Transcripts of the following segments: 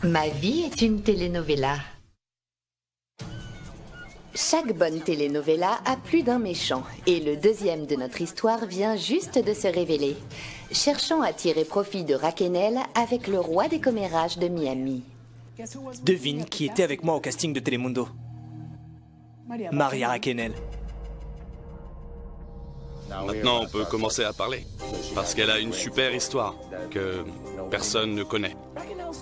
Ma vie est une telenovela. Chaque bonne telenovela a plus d'un méchant, et le deuxième de notre histoire vient juste de se révéler, cherchant à tirer profit de Raquenel avec le roi des commérages de Miami. Devine qui était avec moi au casting de Telemundo. Maria Raquenel. Maintenant, on peut commencer à parler. Parce qu'elle a une super histoire que personne ne connaît.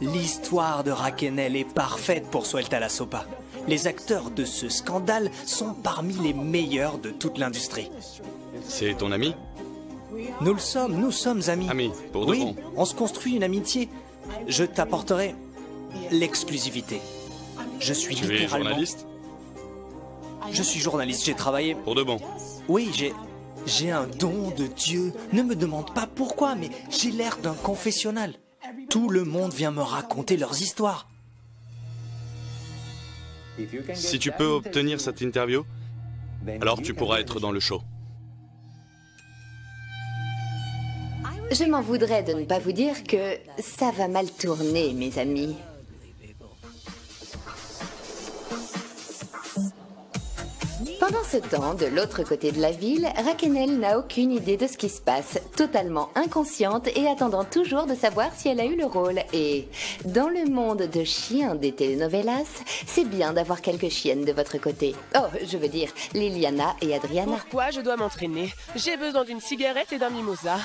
L'histoire de Raquenel est parfaite pour Suelta la Sopa. Les acteurs de ce scandale sont parmi les meilleurs de toute l'industrie. C'est ton ami? Nous sommes amis. Amis, pour de oui, bon. on se construit une amitié. Je t'apporterai l'exclusivité. Je suis Tu es littéralement... journaliste? Je suis journaliste, j'ai travaillé... Pour de bon. Oui, j'ai un don de Dieu. Ne me demande pas pourquoi, mais j'ai l'air d'un confessionnal. Tout le monde vient me raconter leurs histoires. Si tu peux obtenir cette interview, alors tu pourras être dans le show. Je m'en voudrais de ne pas vous dire que ça va mal tourner, mes amis. Pendant ce temps, de l'autre côté de la ville, Raquenel n'a aucune idée de ce qui se passe, totalement inconsciente et attendant toujours de savoir si elle a eu le rôle. Et dans le monde de chiens des telenovelas, c'est bien d'avoir quelques chiennes de votre côté. Oh, je veux dire, Liliana et Adriana. Pourquoi je dois m'entraîner? J'ai besoin d'une cigarette et d'un mimosa.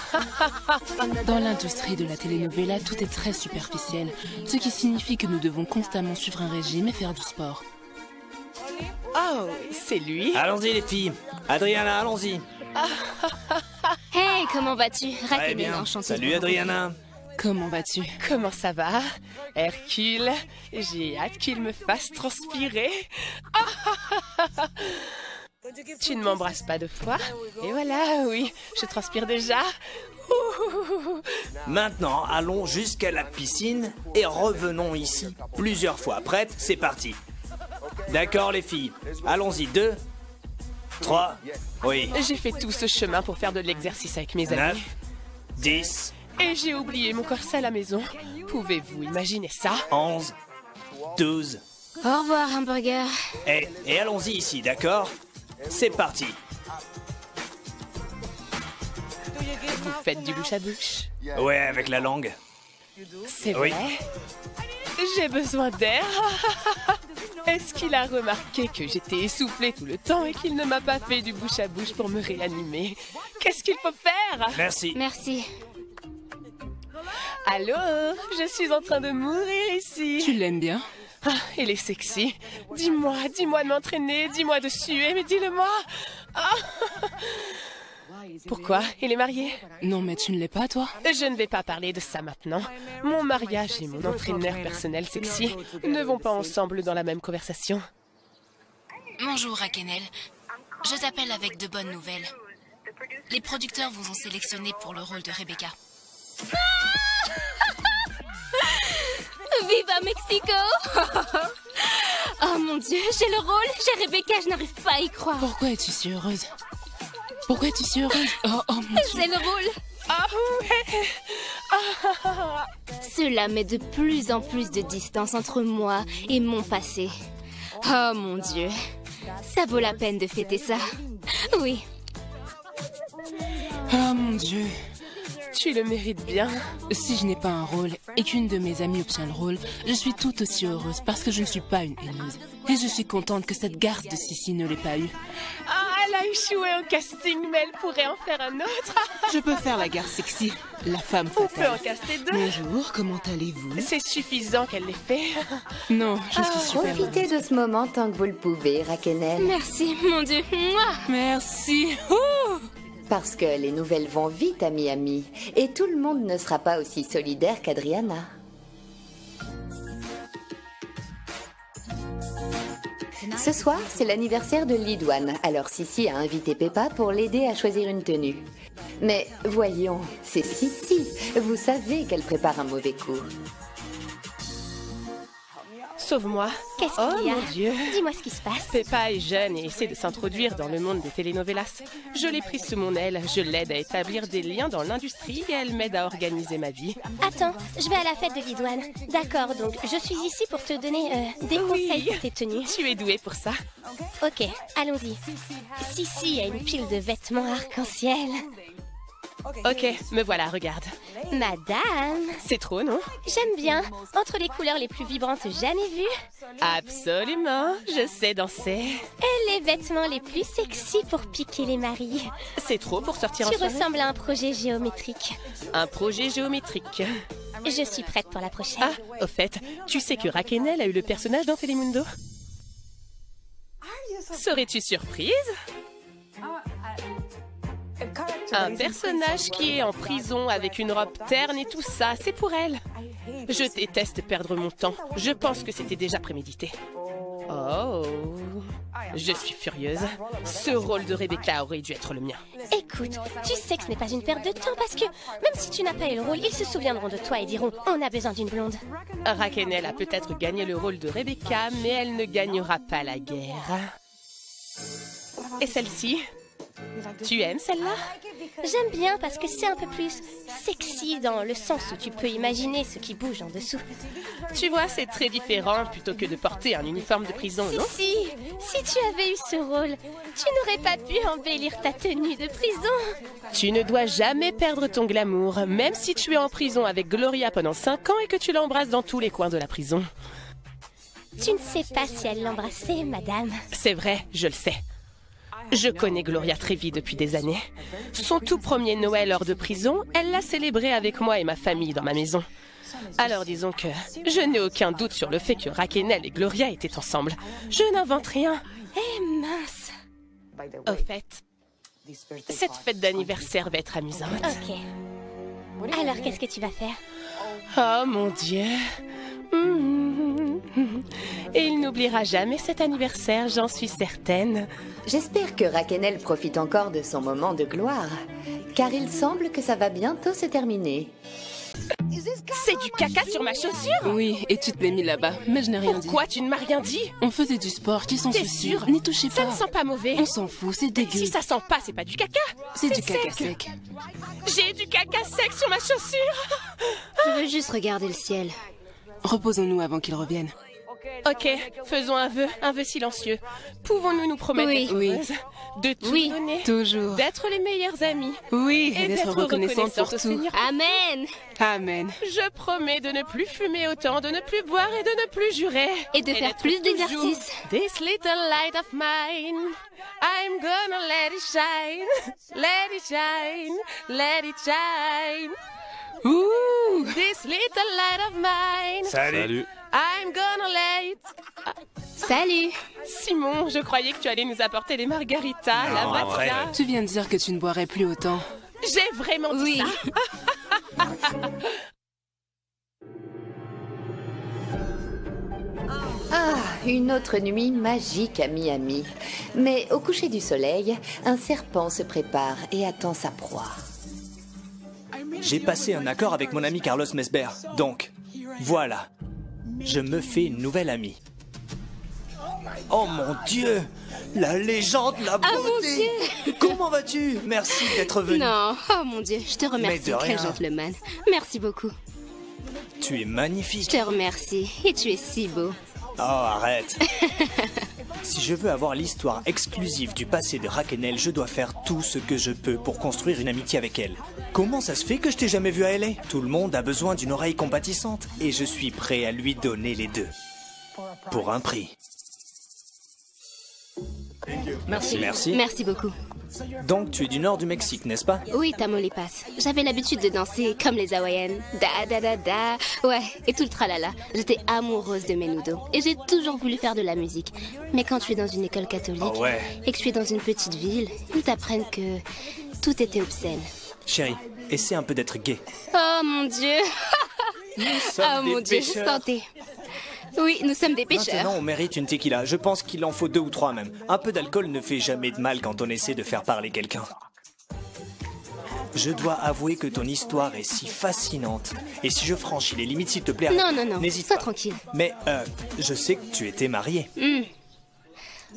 Dans l'industrie de la telenovela, tout est très superficiel, ce qui signifie que nous devons constamment suivre un régime et faire du sport. Oh, c'est lui? Allons-y les filles. Adriana, allons-y. Hey, comment vas-tu? Très Raquenel, bien. enchantée. Salut Adriana. Comment vas-tu? Comment ça va? Hercule, j'ai hâte qu'il me fasse transpirer. Tu ne m'embrasses pas 2 fois? Et voilà, oui, je transpire déjà. Ouh. Maintenant, allons jusqu'à la piscine et revenons ici plusieurs fois. Prête? C'est parti. D'accord les filles. Allons-y, 2, 3, oui, J'ai fait tout ce chemin pour faire de l'exercice avec mes 9, amis. 10, Et j'ai oublié mon corset à la maison. Pouvez-vous imaginer ça? 11, 12. Au revoir, hamburger. Et allons-y ici, d'accord? C'est parti. Vous faites du bouche à bouche? Ouais, avec la langue. C'est Oui. vrai? J'ai besoin d'air. Est-ce qu'il a remarqué que j'étais essoufflée tout le temps et qu'il ne m'a pas fait du bouche à bouche pour me réanimer? Qu'est-ce qu'il faut faire? Merci. Merci. Allô? Je suis en train de mourir ici. Tu l'aimes bien? Ah, il est sexy. Dis-moi de m'entraîner, dis-moi de suer, mais dis-le-moi. Ah. Pourquoi? Il est marié? Non, mais tu ne l'es pas, toi? Je ne vais pas parler de ça maintenant. Mon mariage et mon entraîneur personnel sexy ne vont pas ensemble dans la même conversation. Bonjour, Raquenel. Je t'appelle avec de bonnes nouvelles. Les producteurs vous ont sélectionné pour le rôle de Rebecca. Viva Mexico! Oh mon Dieu, j'ai le rôle, j'ai Rebecca, je n'arrive pas à y croire. Pourquoi es-tu si heureuse? Pourquoi es-tu si heureuse? Oh mon Dieu. J'ai le rôle. Ah ouais! Ah. Cela met de plus en plus de distance entre moi et mon passé. Oh mon Dieu, ça vaut la peine de fêter ça. Oui. Oh mon Dieu. Tu le mérites bien. Si je n'ai pas un rôle et qu'une de mes amies obtient le rôle, je suis tout aussi heureuse parce que je ne suis pas une haineuse. Et je suis contente que cette garce de Sissi ne l'ait pas eu. Ah, elle a échoué au casting, mais elle pourrait en faire un autre. Je peux faire la garce sexy, la femme On peut en fatale. caster 2. Bonjour, comment allez-vous? C'est suffisant qu'elle l'ait fait. Non, je suis super Profitez heureuse. de ce moment tant que vous le pouvez, Raquenel. Merci, mon Dieu. Mouah. Merci. Ouh. Parce que les nouvelles vont vite à Miami. Et tout le monde ne sera pas aussi solidaire qu'Adriana. Ce soir, c'est l'anniversaire de Lidouane, alors Sissi a invité Peppa pour l'aider à choisir une tenue. Mais voyons, c'est Sissi. Vous savez qu'elle prépare un mauvais coup. sauve-moi. Qu'est-ce Oh qu'il y a? mon Dieu. Dis-moi ce qui se passe. Peppa est jeune et essaie de s'introduire dans le monde des telenovelas. Je l'ai prise sous mon aile, je l'aide à établir des liens dans l'industrie et elle m'aide à organiser ma vie. Attends, je vais à la fête de Lidouane. D'accord, donc je suis ici pour te donner des conseils pour tes tenues. Tu es douée pour ça. Ok, allons-y. Sissi a une pile de vêtements arc-en-ciel. Ok, me voilà, regarde. Madame, C'est trop, non? j'aime bien. Entre les couleurs les plus vibrantes jamais vues Absolument, je sais danser. et les vêtements les plus sexy pour piquer les maris. C'est trop pour sortir en Tu soirée. ressembles à un projet géométrique. Un projet géométrique. Je suis prête pour la prochaine. Ah, au fait, tu sais que Raquenel a eu le personnage dans Telemundo? Serais-tu surprise? Un personnage qui est en prison avec une robe terne et tout ça, c'est pour elle. Je déteste perdre mon temps. Je pense que c'était déjà prémédité. Oh, je suis furieuse. Ce rôle de Rebecca aurait dû être le mien. Écoute, tu sais que ce n'est pas une perte de temps parce que même si tu n'as pas eu le rôle, ils se souviendront de toi et diront « On a besoin d'une blonde ». Raquenel a peut-être gagné le rôle de Rebecca, mais elle ne gagnera pas la guerre. Et celle-ci? Tu aimes celle-là? J'aime bien parce que c'est un peu plus sexy dans le sens où tu peux imaginer ce qui bouge en dessous. Tu vois, c'est très différent plutôt que de porter un uniforme de prison, non? Si tu avais eu ce rôle, tu n'aurais pas pu embellir ta tenue de prison. Tu ne dois jamais perdre ton glamour, même si tu es en prison avec Gloria pendant 5 ans et que tu l'embrasses dans tous les coins de la prison. Tu ne sais pas si elle l'embrassait, madame. C'est vrai, je le sais. Je connais Gloria Trevi depuis des années. Son tout premier Noël hors de prison, elle l'a célébré avec moi et ma famille dans ma maison. Alors disons que je n'ai aucun doute sur le fait que Raquenel et Gloria étaient ensemble. Je n'invente rien. Eh mince. Au fait, cette fête d'anniversaire va être amusante. Ok. Alors qu'est-ce que tu vas faire? Oh mon Dieu. Et il n'oubliera jamais cet anniversaire, j'en suis certaine. J'espère que Raquenel profite encore de son moment de gloire, car il semble que ça va bientôt se terminer. C'est du caca sur ma chaussure? Oui, et tu te l'es mis là-bas, mais je n'ai rien dit. Pourquoi tu ne m'as rien dit? On faisait du sport, qui s'en T'es soucie? sûre? N'y touchez Ça pas. ne sent pas mauvais. On s'en fout, c'est dégueu. Si ça sent pas, c'est pas du caca. C'est du caca sec. sec. J'ai du caca sec sur ma chaussure. Je veux juste regarder le ciel. Reposons-nous avant qu'il revienne. Ok, faisons un vœu silencieux. Pouvons-nous nous promettre Oui. d'être Oui. heureuses, de tout Oui. donner, Toujours. d'être les meilleurs amis Oui, et d'être reconnaissante pour au tout. Seigneur? Amen. Amen. Je promets de ne plus fumer autant, de ne plus boire et de ne plus jurer. Et de faire d'être plus toujours d'exercices. This little light of mine, I'm gonna let it shine, let it shine, let it shine. Ouh! This little light of mine, Salut. I'm gonna let it... Salut. Simon, je croyais que tu allais nous apporter les margaritas, la Non, vodka. arrête. Tu viens de dire que tu ne boirais plus autant. J'ai vraiment dit Oui. ça. Ah, une autre nuit magique à Miami. Mais au coucher du soleil, un serpent se prépare et attend sa proie. J'ai passé un accord avec mon ami Carlos Mesber. Donc, voilà. Je me fais une nouvelle amie. Oh mon Dieu! La légende, la beauté! Comment vas-tu? Merci d'être venu. Non, oh mon Dieu, je te remercie, Mais de rien. quel gentleman. Merci beaucoup. Tu es magnifique. Je te remercie, et tu es si beau. Oh, arrête. Si je veux avoir l'histoire exclusive du passé de Raquenel, je dois faire tout ce que je peux pour construire une amitié avec elle. Comment ça se fait que je t'ai jamais vu à LA? Tout le monde a besoin d'une oreille compatissante et je suis prêt à lui donner les deux. Pour un prix. Merci. Merci. Merci beaucoup. Donc tu es du nord du Mexique, n'est-ce pas? Oui, Tamaulipas. J'avais l'habitude de danser comme les Hawaïennes. Da da da da. Ouais, et tout le tralala. J'étais amoureuse de Menudo. Et j'ai toujours voulu faire de la musique. Mais quand tu es dans une école catholique Oh ouais. et que tu es dans une petite ville, ils t'apprennent que tout était obscène. Chérie, essaie un peu d'être gay. Oh mon Dieu. Oh mon Dieu, pêcheurs. santé. Oui, nous sommes des pêcheurs. Maintenant, on mérite une tequila. Je pense qu'il en faut 2 ou 3 même. Un peu d'alcool ne fait jamais de mal quand on essaie de faire parler quelqu'un. je dois avouer que ton histoire est si fascinante. Et si je franchis les limites, s'il te plaît, Non, non, non, n'hésite sois pas. tranquille. Mais, je sais que tu étais mariée.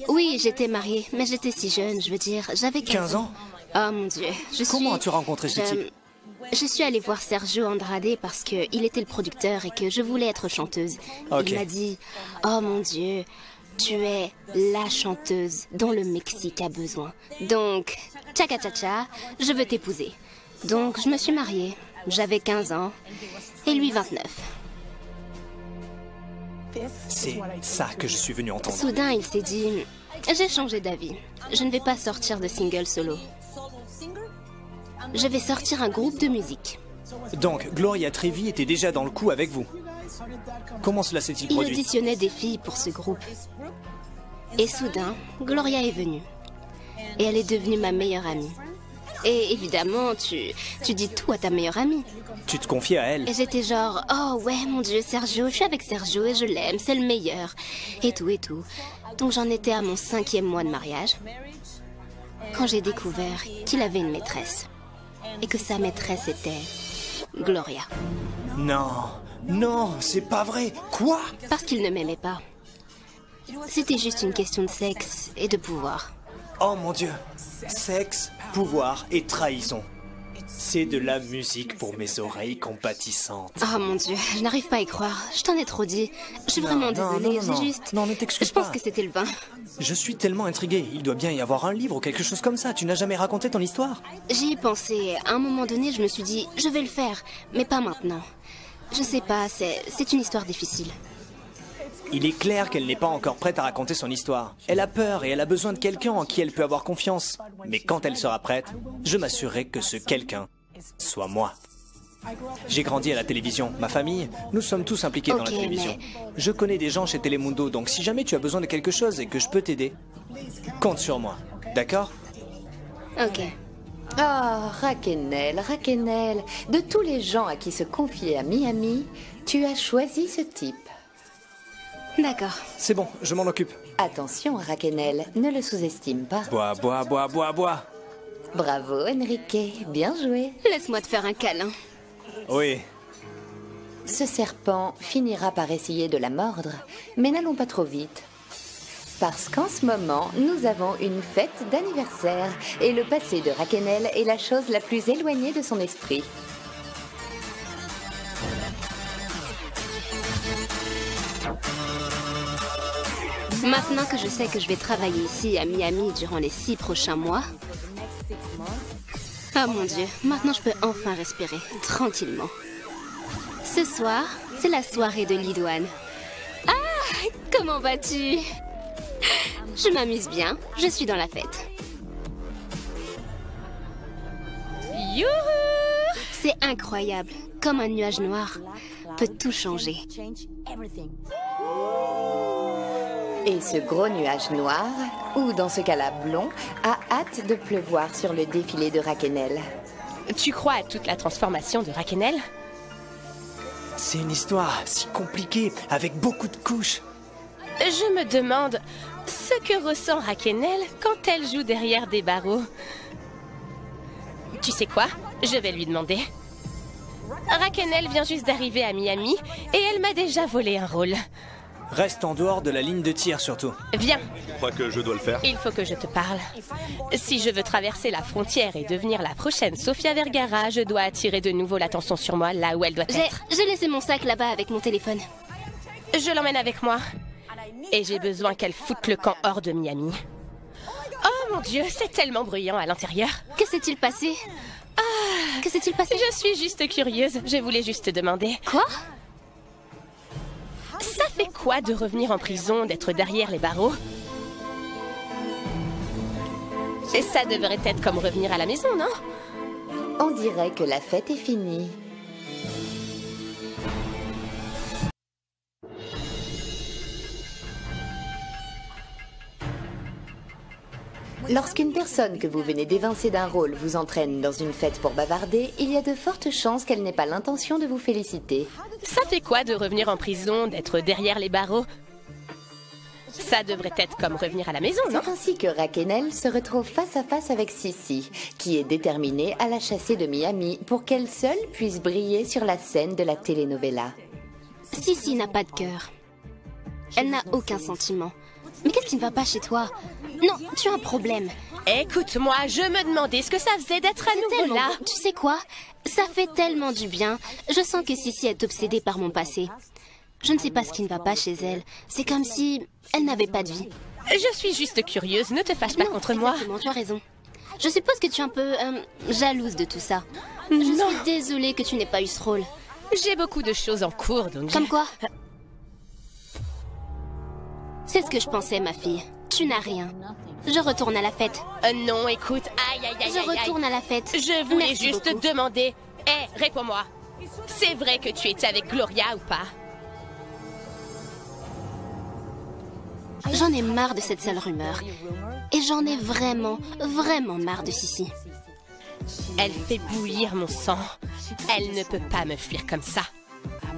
Oui, j'étais mariée, mais j'étais si jeune, je veux dire, j'avais 15 ans? Oh mon Dieu, Comment as-tu rencontré ce type? Je suis allée voir Sergio Andrade parce qu'il était le producteur et que je voulais être chanteuse. Ok. Il m'a dit, oh mon Dieu, tu es la chanteuse dont le Mexique a besoin. Donc, tchaka tcha, je veux t'épouser. Donc, je me suis mariée. J'avais 15 ans et lui 29. C'est ça que je suis venu entendre. Soudain, il s'est dit, j'ai changé d'avis. Je ne vais pas sortir de single solo. Je vais sortir un groupe de musique. Donc, Gloria Trevi était déjà dans le coup avec vous. Comment cela s'est-il Il produit? auditionnait des filles pour ce groupe. Et soudain, Gloria est venue. Et elle est devenue ma meilleure amie. Et évidemment, tu dis tout à ta meilleure amie. Tu te confiais à elle? Et j'étais genre, oh ouais, mon Dieu, Sergio, je suis avec Sergio et je l'aime, c'est le meilleur. Et tout, et tout. Donc j'en étais à mon 5e mois de mariage. Quand j'ai découvert qu'il avait une maîtresse. Et que sa maîtresse était Gloria. Non, non, c'est pas vrai. Quoi? Parce qu'il ne m'aimait pas. C'était juste une question de sexe et de pouvoir. Oh mon Dieu. Sexe, pouvoir et trahison. C'est de la musique pour mes oreilles compatissantes. Oh mon Dieu, je n'arrive pas à y croire. Je t'en ai trop dit. Je suis vraiment désolée, j'ai juste... Non, ne t'excuse Je pense pas. que c'était le vin. Je suis tellement intrigué. Il doit bien y avoir un livre ou quelque chose comme ça. Tu n'as jamais raconté ton histoire? J'y ai pensé. À un moment donné, je me suis dit, je vais le faire, mais pas maintenant. Je sais pas, c'est une histoire difficile. Il est clair qu'elle n'est pas encore prête à raconter son histoire. Elle a peur et elle a besoin de quelqu'un en qui elle peut avoir confiance. Mais quand elle sera prête, je m'assurerai que ce quelqu'un soit moi. J'ai grandi à la télévision. Ma famille, nous sommes tous impliqués dans la Ok, télévision. Je connais des gens chez Telemundo, donc si jamais tu as besoin de quelque chose et que je peux t'aider, compte sur moi. D'accord? Ok. Oh, Raquenel, de tous les gens à qui se confier à Miami, tu as choisi ce type. D'accord. C'est bon, je m'en occupe. Attention, Raquenel, ne le sous-estime pas. Bois, bois, bois, bois, bois. Bravo, Enrique, bien joué. Laisse-moi te faire un câlin. Oui. Ce serpent finira par essayer de la mordre, mais n'allons pas trop vite. Parce qu'en ce moment, nous avons une fête d'anniversaire et le passé de Raquenel est la chose la plus éloignée de son esprit. Maintenant que je sais que je vais travailler ici à Miami durant les 6 prochains mois... Oh mon Dieu, maintenant je peux enfin respirer, tranquillement. Ce soir, c'est la soirée de Lidouane. Ah, comment vas-tu? Je m'amuse bien, je suis dans la fête. Youhou! C'est incroyable, comme un nuage noir peut tout changer. Et ce gros nuage noir, ou dans ce cas-là blond, a hâte de pleuvoir sur le défilé de Raquenel. Tu crois à toute la transformation de Raquenel? C'est une histoire si compliquée, avec beaucoup de couches. Je me demande ce que ressent Raquenel quand elle joue derrière des barreaux. Tu sais quoi? Je vais lui demander. Raquenel vient juste d'arriver à Miami et elle m'a déjà volé un rôle. Reste en dehors de la ligne de tir surtout. Viens, Je crois que je dois le faire. il faut que je te parle. Si je veux traverser la frontière et devenir la prochaine Sofia Vergara, je dois attirer de nouveau l'attention sur moi là où elle doit être. J'ai laissé mon sac là-bas avec mon téléphone. Je l'emmène avec moi. Et j'ai besoin qu'elle foute le camp hors de Miami. Oh mon Dieu, c'est tellement bruyant à l'intérieur. Que s'est-il passé? Que s'est-il passé? Je suis juste curieuse, je voulais juste te demander. Quoi? Ça fait quoi de revenir en prison, d'être derrière les barreaux? Et ça devrait être comme revenir à la maison, non? On dirait que la fête est finie. Lorsqu'une personne que vous venez d'évincer d'un rôle vous entraîne dans une fête pour bavarder, il y a de fortes chances qu'elle n'ait pas l'intention de vous féliciter. Ça fait quoi de revenir en prison, d'être derrière les barreaux? Ça devrait être comme revenir à la maison, non? C'est ainsi que Raquenel se retrouve face à face avec Sissi, qui est déterminée à la chasser de Miami pour qu'elle seule puisse briller sur la scène de la telenovela. Sissi n'a pas de cœur. Elle n'a aucun sentiment. Mais qu'est-ce qui ne va pas chez toi? Non, tu as un problème. Écoute-moi, je me demandais ce que ça faisait d'être à nouveau Tellement là. bon. Tu sais quoi? Ça fait tellement du bien. Je sens que Sissi est obsédée par mon passé. Je ne sais pas ce qui ne va pas chez elle. C'est comme si elle n'avait pas de vie. Je suis juste curieuse, ne te fâche pas Non, contre moi. exactement, tu as raison. Je suppose que tu es un peu jalouse de tout ça. Je Non. suis désolée que tu n'aies pas eu ce rôle. J'ai beaucoup de choses en cours, donc... Comme quoi? C'est ce que je pensais, ma fille. Tu n'as rien. Je retourne à la fête. Non, écoute, aïe, aïe, aïe, Je aïe, aïe. retourne à la fête. Je voulais Merci juste beaucoup. te demander... Hé, réponds-moi. C'est vrai que tu étais avec Gloria ou pas? J'en ai marre de cette sale rumeur. Et j'en ai vraiment, vraiment marre de Sissi. Elle fait bouillir mon sang. Elle ne peut pas me fuir comme ça.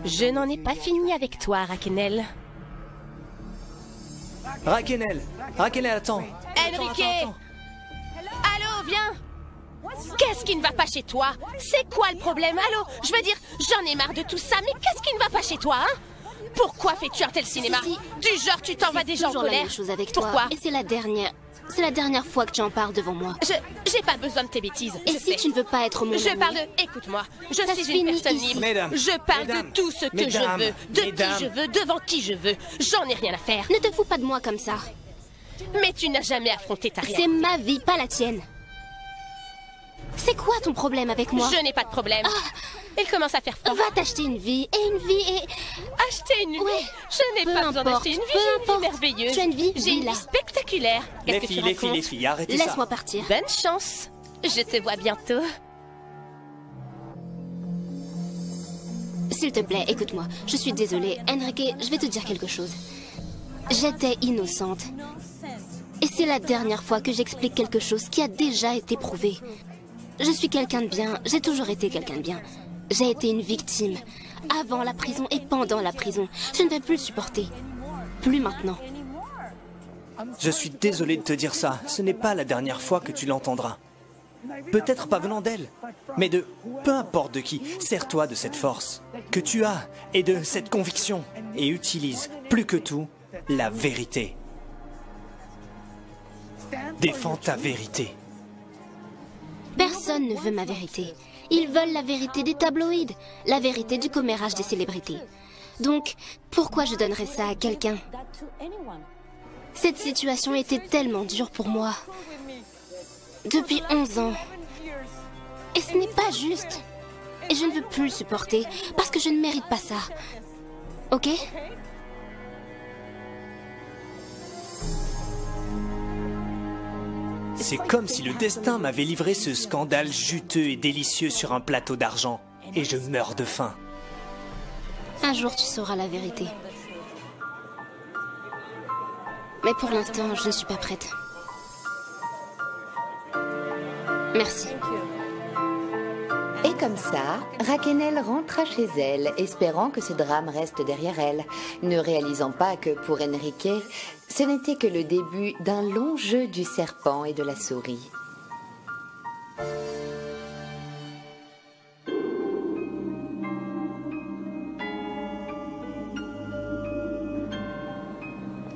Je n'en ai pas fini avec toi, Raquenel. Raquenel! Raquenel, attends! Enrique! Attends. Allô, viens! Qu'est-ce qui ne va pas chez toi? C'est quoi le problème? Allô? Je veux dire, j'en ai marre de tout ça, mais qu'est-ce qui ne va pas chez toi, hein? Pourquoi fais-tu un tel cinéma? Sissi, Du genre, tu t'en vas déjà en toujours la colère? même chose avec Pourquoi? toi. Et c'est la dernière fois que tu en parles devant moi. J'ai pas besoin de tes bêtises. Et je si sais. tu ne veux pas être mon Je ami, parle de... Écoute-moi, je Ça suis se une finit personne ici. libre. Mesdames, Je parle mesdames, de tout ce que mesdames, je veux, de mesdames. qui je veux, devant qui je veux. J'en ai rien à faire. ne te fous pas de moi comme ça. Mais tu n'as jamais affronté ta C'est réalité. ma vie, pas la tienne. C'est quoi ton problème avec moi? Je n'ai pas de problème. Il commence à faire froid. Va t'acheter une vie, et une vie est... Acheter une vie? Ouais. Je n'ai Peu pas besoin importe, d'acheter une vie, peu j'ai une vie importe. merveilleuse. Tu as une vie, J'ai une vis-la. vie spectaculaire. Qu'est-ce que tu Les racontes? filles, arrêtez ça! Laisse-moi partir. Bonne chance. Je te vois bientôt. S'il te plaît, écoute-moi. Je suis désolée. Enrique, je vais te dire quelque chose. J'étais innocente. Et c'est la dernière fois que j'explique quelque chose qui a déjà été prouvé. Je suis quelqu'un de bien. J'ai toujours été quelqu'un de bien. J'ai été une victime. Avant la prison et pendant la prison. Je ne vais plus le supporter. Plus maintenant. Je suis désolé de te dire ça, ce n'est pas la dernière fois que tu l'entendras. Peut-être pas venant d'elle, mais de peu importe de qui, sers-toi de cette force que tu as et de cette conviction et utilise plus que tout la vérité. Défends ta vérité. Personne ne veut ma vérité. Ils veulent la vérité des tabloïds, la vérité du commérage des célébrités. Donc, pourquoi je donnerais ça à quelqu'un? Cette situation était tellement dure pour moi. Depuis 11 ans. Et ce n'est pas juste. Et je ne veux plus le supporter, parce que je ne mérite pas ça. Ok? C'est comme si le destin m'avait livré ce scandale juteux et délicieux sur un plateau d'argent, et je meurs de faim. Un jour, tu sauras la vérité. Mais pour l'instant, je ne suis pas prête. Merci. Et comme ça, Raquenel rentra chez elle, espérant que ce drame reste derrière elle, ne réalisant pas que pour Enrique, ce n'était que le début d'un long jeu du serpent et de la souris.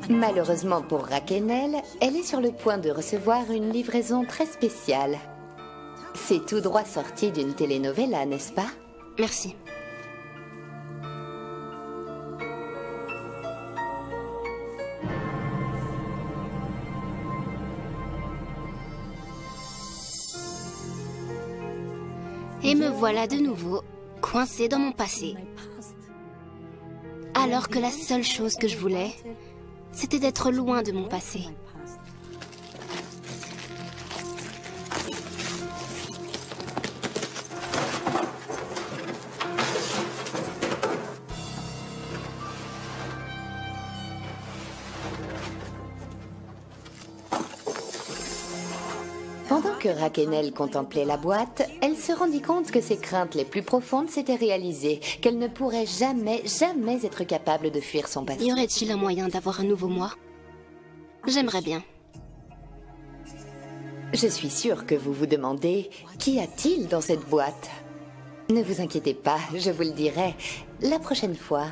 Malheureusement pour Raquenel, elle est sur le point de recevoir une livraison très spéciale. C'est tout droit sorti d'une telenovela, n'est-ce pas? Merci. Et me voilà de nouveau, coincée dans mon passé. Alors que la seule chose que je voulais, c'était d'être loin de mon passé. Pendant que Raquenel contemplait la boîte, elle se rendit compte que ses craintes les plus profondes s'étaient réalisées, qu'elle ne pourrait jamais, jamais être capable de fuir son passé. Y aurait-il un moyen d'avoir un nouveau moi? J'aimerais bien. Je suis sûre que vous vous demandez, qu'y a-t-il dans cette boîte? Ne vous inquiétez pas, je vous le dirai la prochaine fois.